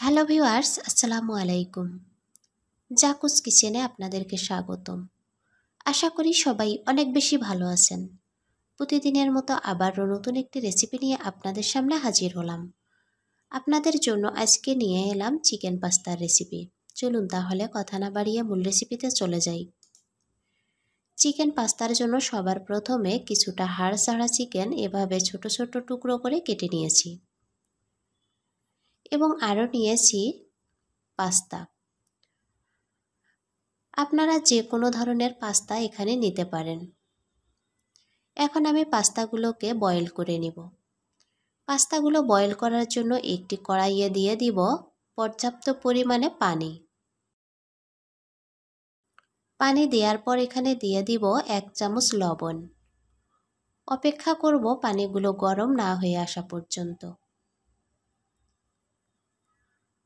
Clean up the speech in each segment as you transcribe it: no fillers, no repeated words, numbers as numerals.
Hello viewers, আসসালামু আলাইকুম। জাকুস কিচেনে আপনাদেরকে স্বাগতম। আশা করি সবাই অনেক বেশি ভালো আছেন। প্রতিদিনের মতো আবারও নতুন একটি রেসিপি নিয়ে আপনাদের সামনে হাজির হলাম। আপনাদের জন্য আজকে নিয়ে এলাম চিকেন পাস্তার রেসিপি। চলুন তাহলে কথা না বাড়িয়ে মূল রেসিপিতে চলে যাই। চিকেন পাস্তার জন্য সবার প্রথমে কিছুটা হাড় ছাড়া চিকেন এভাবে ছোট ছোট টুকরো করে কেটে নিয়েছি এবং আরও নিয়েছি পাস্তা। আপনারা যে কোনো ধরনের পাস্তা এখানে নিতে পারেন। এখন আমি পাস্তাগুলোকে বয়েল করে নেব। পাস্তাগুলো বয়েল করার জন্য একটি কড়াইয়ে দিয়ে দিব পর্যাপ্ত পরিমাণে পানি। পানি দেওয়ার পর এখানে দিয়ে দিব 1 চামচ লবণ। অপেক্ষা করব পানিগুলো গরম না হয়ে আসা পর্যন্ত।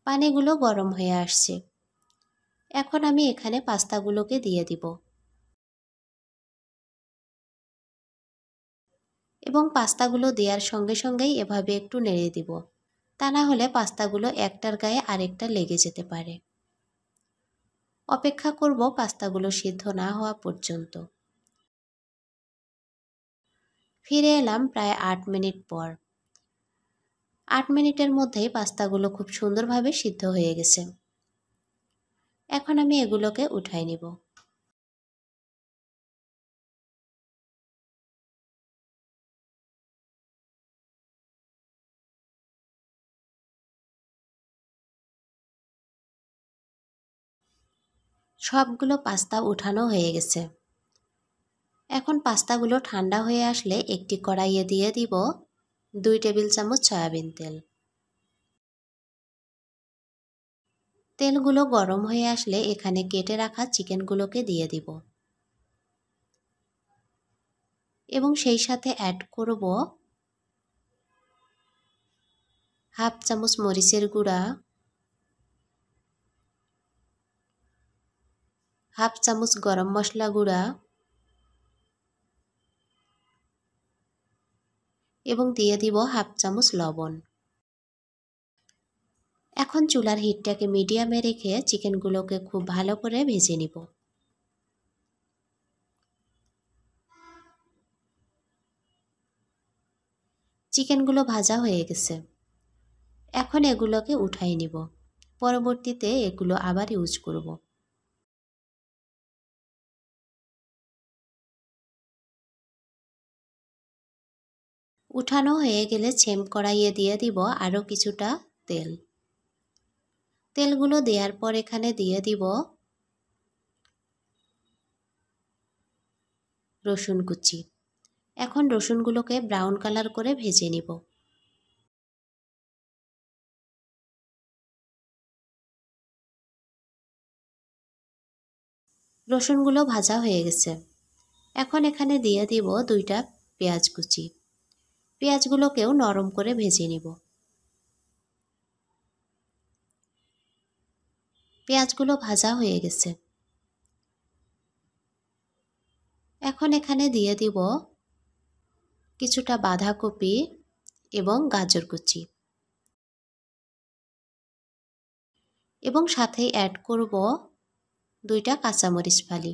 পানিগুলো গরম হয়ে আসছে। এখন আমি এখানে পাস্তাগুলোকে দিয়ে দিব এবং পাস্তাগুলো দেওয়ার সঙ্গে সঙ্গেই এভাবে একটু নেড়ে দিব। তা না হলে পাস্তাগুলো একটার গায়ে আরেকটা লেগে যেতে পারে। অপেক্ষা করব পাস্তাগুলো সিদ্ধ না হওয়া পর্যন্ত। ফিরে এলাম প্রায় 8 মিনিট পর। 8 মিনিটের মধ্যেই পাস্তাগুলো খুব সুন্দরভাবে সিদ্ধ হয়ে গেছে। এখন আমি এগুলোকে উঠাই নিব। সবগুলো পাস্তা উঠানো হয়ে গেছে। এখন পাস্তাগুলো ঠান্ডা হয়ে আসলে একটি কড়াইয়ে দিয়ে দিব 2 টেবিল চামচ সয়াবিন তেল। তেলগুলো গরম হয়ে আসলে এখানে কেটে রাখা চিকেনগুলোকে দিয়ে দিব এবং সেই সাথে অ্যাড করব হাফ চামচ মরিচের গুঁড়া, হাফ চামচ গরম মশলা গুঁড়া এবং দিয়ে দিব হাফ চামচ লবণ। এখন চুলার হিটটাকে মিডিয়ামে রেখে চিকেনগুলোকে খুব ভালো করে ভেজে নিব। চিকেনগুলো ভাজা হয়ে গেছে। এখন এগুলোকে উঠাই নিব। পরবর্তীতে এগুলো আবার ইউজ করব। উঠানো হয়ে গেলে সেম কড়াইয়ে দিয়ে দিব আরও কিছুটা তেল। তেলগুলো দেওয়ার পর এখানে দিয়ে দিব রসুন কুচি। এখন রসুনগুলোকে ব্রাউন কালার করে ভেজে নিব। রসুনগুলো ভাজা হয়ে গেছে। এখন এখানে দিয়ে দিব 2টা পেঁয়াজ কুচি। পেঁয়াজগুলোকেও নরম করে ভেজে নিব। পেঁয়াজগুলো ভাজা হয়ে গেছে। এখন এখানে দিয়ে দিব কিছুটা বাঁধাকপি এবং গাজর কুচি এবং সাথেই অ্যাড করব 2টা কাঁচামরিচ ফালি।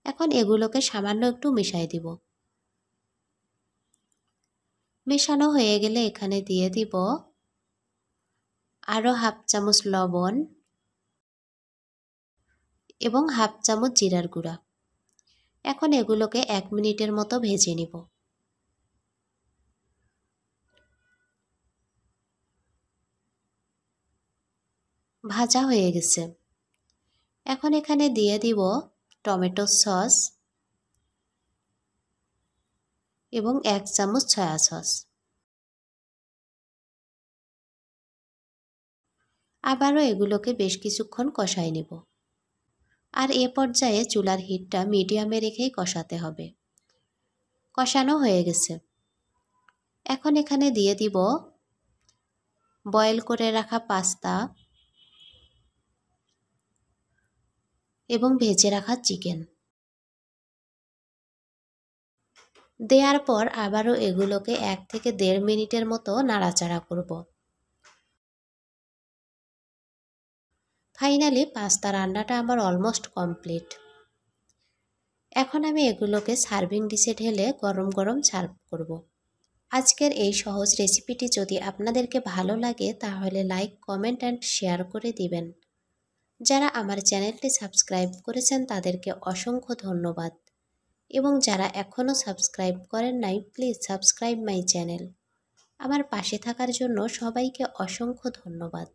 এখন এগুলোকে সামান্য একটু মিশিয়ে দিব। মেশানো হয়ে গেলে এখানে দিয়ে দিব আরও হাফ চামচ লবণ এবং হাফ চামচ জিরার গুঁড়া। এখন এগুলোকে 1 মিনিটের মতো ভেজে নিব। ভাজা হয়ে গেছে। এখন এখানে দিয়ে দিব টমেটো সস এবং 1 চামচ সয়া সস। আবারও এগুলোকে বেশ কিছুক্ষণ কষাই নেব। আর এ পর্যায়ে চুলার হিটটা মিডিয়ামে রেখেই কষাতে হবে। কষানো হয়ে গেছে। এখন এখানে দিয়ে দিব বয়েল করে রাখা পাস্তা এবং ভেজে রাখা চিকেন। দেওয়ার পর আবারও এগুলোকে 1 থেকে 1.5 মিনিটের মতো নাড়াচাড়া করব। ফাইনালি পাস্তা রান্নাটা আমার অলমোস্ট কমপ্লিট। এখন আমি এগুলোকে সার্ভিং ডিশে ঢেলে গরম গরম সার্ভ করব। আজকের এই সহজ রেসিপিটি যদি আপনাদেরকে ভালো লাগে তাহলে লাইক, কমেন্ট অ্যান্ড শেয়ার করে দিবেন। যারা আমার চ্যানেলটি সাবস্ক্রাইব করেছেন তাদেরকে অসংখ্য ধন্যবাদ, এবং যারা এখনও সাবস্ক্রাইব করেন নাই প্লিজ সাবস্ক্রাইব মাই চ্যানেল। আমার পাশে থাকার জন্য সবাইকে অসংখ্য ধন্যবাদ।